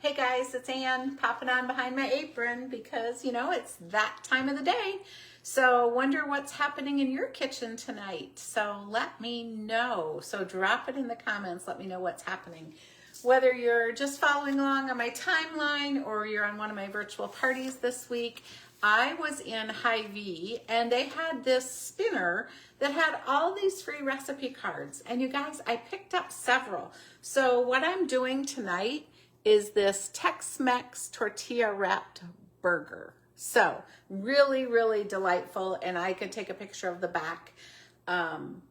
Hey guys, it's Ann popping on behind my apron because, it's that time of the day. So wonder what's happening in your kitchen tonight. So let me know. So drop it in the comments. Let me know what's happening. Whether you're just following along on my timeline or you're on one of my virtual parties this week, I was in Hy-Vee and they had this spinner that had all these free recipe cards. And you guys, I picked up several. So what I'm doing tonight is this Tex-Mex tortilla wrapped burger. So really, really delightful. And I could take a picture of the back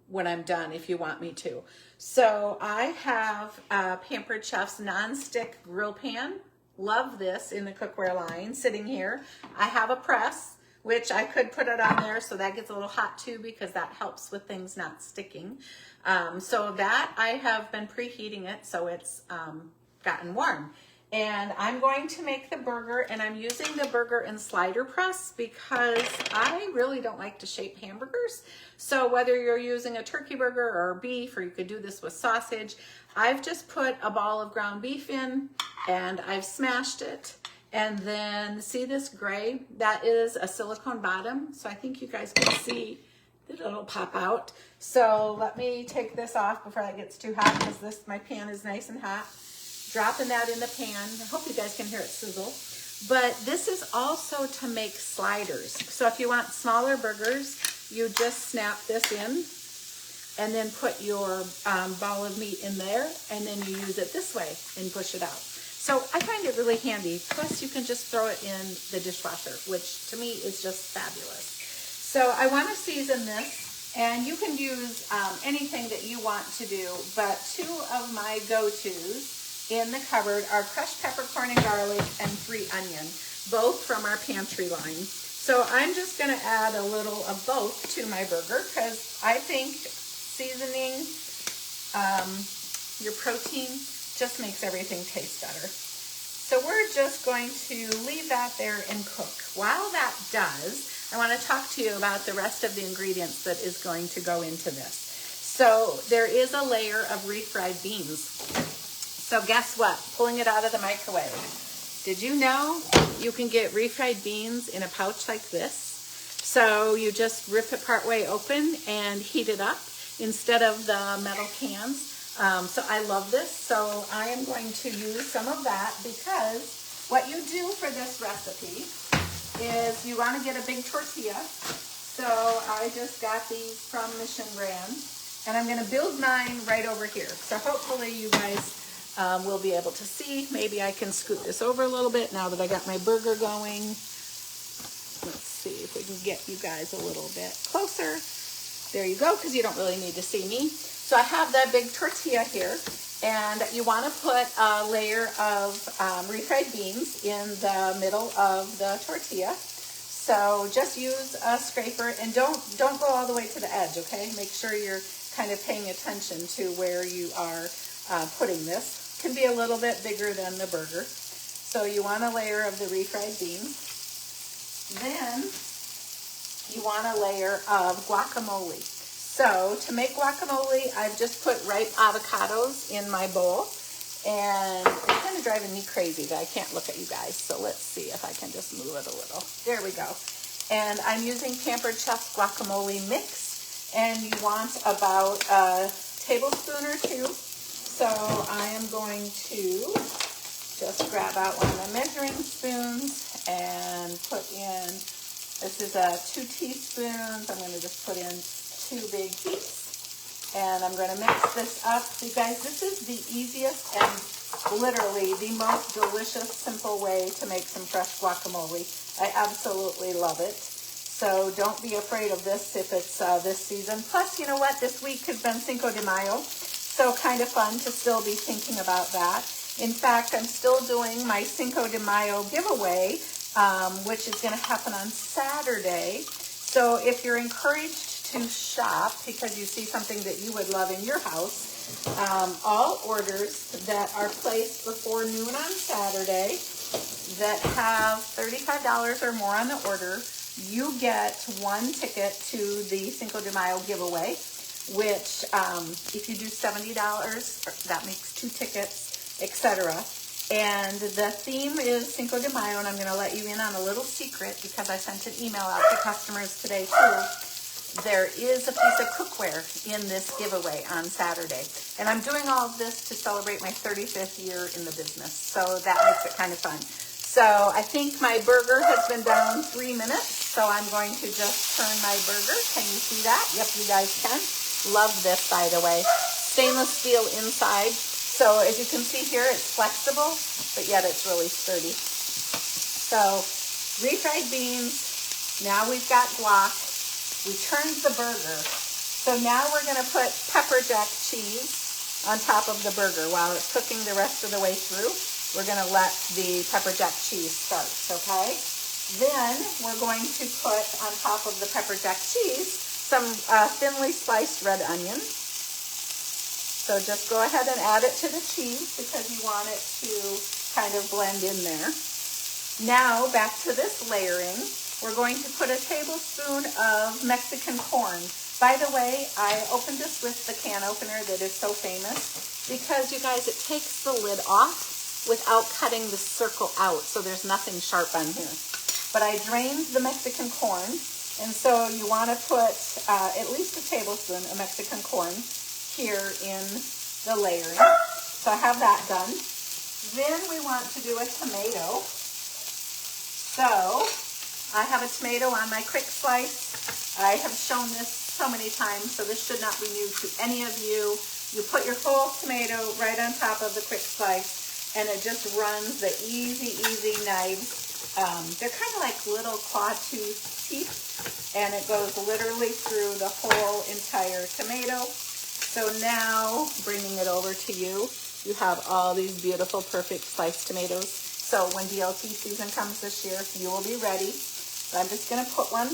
when I'm done if you want me to. So I have Pampered Chef's nonstick grill pan. Love this in the cookware line sitting here. I have a press, which I could put it on there so that gets a little hot too because that helps with things not sticking. So that I have been preheating it so it's gotten warm. And I'm going to make the burger, and I'm using the burger and slider press because I really don't like to shape hamburgers. So whether you're using a turkey burger or beef, or you could do this with sausage, I've just put a ball of ground beef in and I've smashed it. And then see this gray? That is a silicone bottom. So I think you guys can see that it'll pop out. So let me take this off before that gets too hot because my pan is nice and hot. Dropping that in the pan. I hope you guys can hear it sizzle. But this is also to make sliders. So if you want smaller burgers, you just snap this in and then put your ball of meat in there, and then you use it this way and push it out. So I find it really handy. Plus you can just throw it in the dishwasher, which to me is just fabulous. So I want to season this, and you can use anything that you want to do, but two of my go-tos in the cupboard are crushed peppercorn and garlic and 3 onion, both from our pantry line. So I'm just going to add a little of both to my burger because I think seasoning your protein just makes everything taste better. So we're just going to leave that there and cook. While that does, I want to talk to you about the rest of the ingredients that is going to go into this. So there is a layer of refried beans. So guess what? Pulling it out of the microwave. Did you know you can get refried beans in a pouch like this? So you just rip it partway open and heat it up instead of the metal cans. So I love this. So I am going to use some of that because what you do for this recipe is you want to get a big tortilla. So I just got these from Mission Brand, and I'm going to build mine right over here. So hopefully you guys we'll be able to see. Maybe I can scoot this over a little bit now that I got my burger going. Let's see if we can get you guys a little bit closer. There you go, because you don't really need to see me. So I have that big tortilla here, and you want to put a layer of refried beans in the middle of the tortilla. So just use a scraper, and don't go all the way to the edge, okay? Make sure you're kind of paying attention to where you are putting this. Can be a little bit bigger than the burger. So you want a layer of the refried beans. Then you want a layer of guacamole. So to make guacamole, I've just put ripe avocados in my bowl. And it's kind of driving me crazy that I can't look at you guys. So let's see if I can just move it a little. There we go. And I'm using Pampered Chef's guacamole mix. And you want about a tablespoon or 2. So I am going to just grab out one of my measuring spoons and put in, this is 2 teaspoons. I'm going to just put in 2 big heaps. And I'm going to mix this up. You guys, this is the easiest and literally the most delicious, simple way to make some fresh guacamole. I absolutely love it. So don't be afraid of this if it's this season. Plus, you know what? This week has been Cinco de Mayo. So kind of fun to still be thinking about that. In fact, I'm still doing my Cinco de Mayo giveaway, which is going to happen on Saturday. So if you're encouraged to shop because you see something that you would love in your house, all orders that are placed before noon on Saturday that have $35 or more on the order, you get 1 ticket to the Cinco de Mayo giveaway. Which if you do $70, that makes 2 tickets, etc. And the theme is Cinco de Mayo, and I'm going to let you in on a little secret because I sent an email out to customers today too. There is a piece of cookware in this giveaway on Saturday. And I'm doing all of this to celebrate my 35th year in the business, so that makes it kind of fun. So I think my burger has been down 3 minutes, so I'm going to just turn my burger. Can you see that? Yep, you guys can. Love this, by the way. Stainless steel inside. So as you can see here, it's flexible, but yet it's really sturdy. So refried beans. Now we've got guac. We turned the burger. So now we're going to put pepper jack cheese on top of the burger while it's cooking the rest of the way through. We're going to let the pepper jack cheese start, okay? Then we're going to put on top of the pepper jack cheese some thinly sliced red onion. So just go ahead and add it to the cheese because you want it to kind of blend in there. Now back to this layering. We're going to put a tablespoon of Mexican corn. By the way, I opened this with the can opener that is so famous because, you guys, it takes the lid off without cutting the circle out, so there's nothing sharp on here. But I drained the Mexican corn, and so you want to put at least a tablespoon of Mexican corn here in the layering. So I have that done. Then we want to do a tomato. So I have a tomato on my quick slice. I have shown this so many times, so this should not be new to any of you. You put your whole tomato right on top of the quick slice, and it just runs the easy knives. They're kind of like little claw-tooth teeth, and it goes literally through the whole entire tomato. So now, bringing it over to you, you have all these beautiful, perfect sliced tomatoes. So when DLT season comes this year, you will be ready. So I'm just going to put one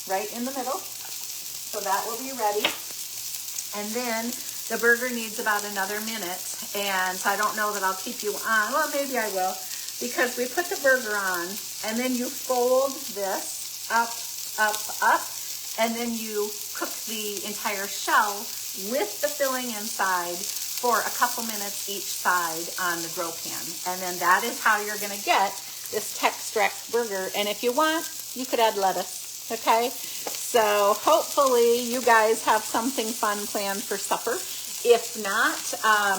right in the middle. So that will be ready. And then the burger needs about another minute, and so I don't know that I'll keep you on. Well, maybe I will, because we put the burger on, and then you fold this up, and then you cook the entire shell with the filling inside for a couple minutes each side on the grill pan. And then that is how you're going to get this Tex-Rex burger. And if you want, you could add lettuce, okay? So hopefully you guys have something fun planned for supper. If not,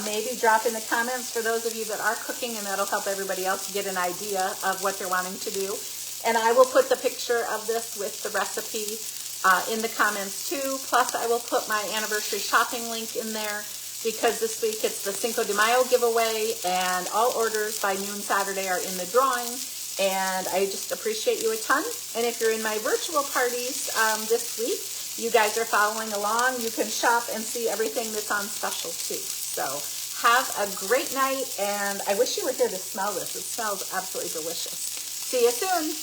maybe drop in the comments for those of you that are cooking, and that'll help everybody else get an idea of what they're wanting to do. And I will put the picture of this with the recipe in the comments too. Plus I will put my anniversary shopping link in there, because this week it's the Cinco de Mayo giveaway, and all orders by noon Saturday are in the drawing. And I just appreciate you a ton. And if you're in my virtual parties this week, you guys are following along. You can shop and see everything that's on special too. So have a great night, and I wish you were here to smell this. It smells absolutely delicious. See you soon.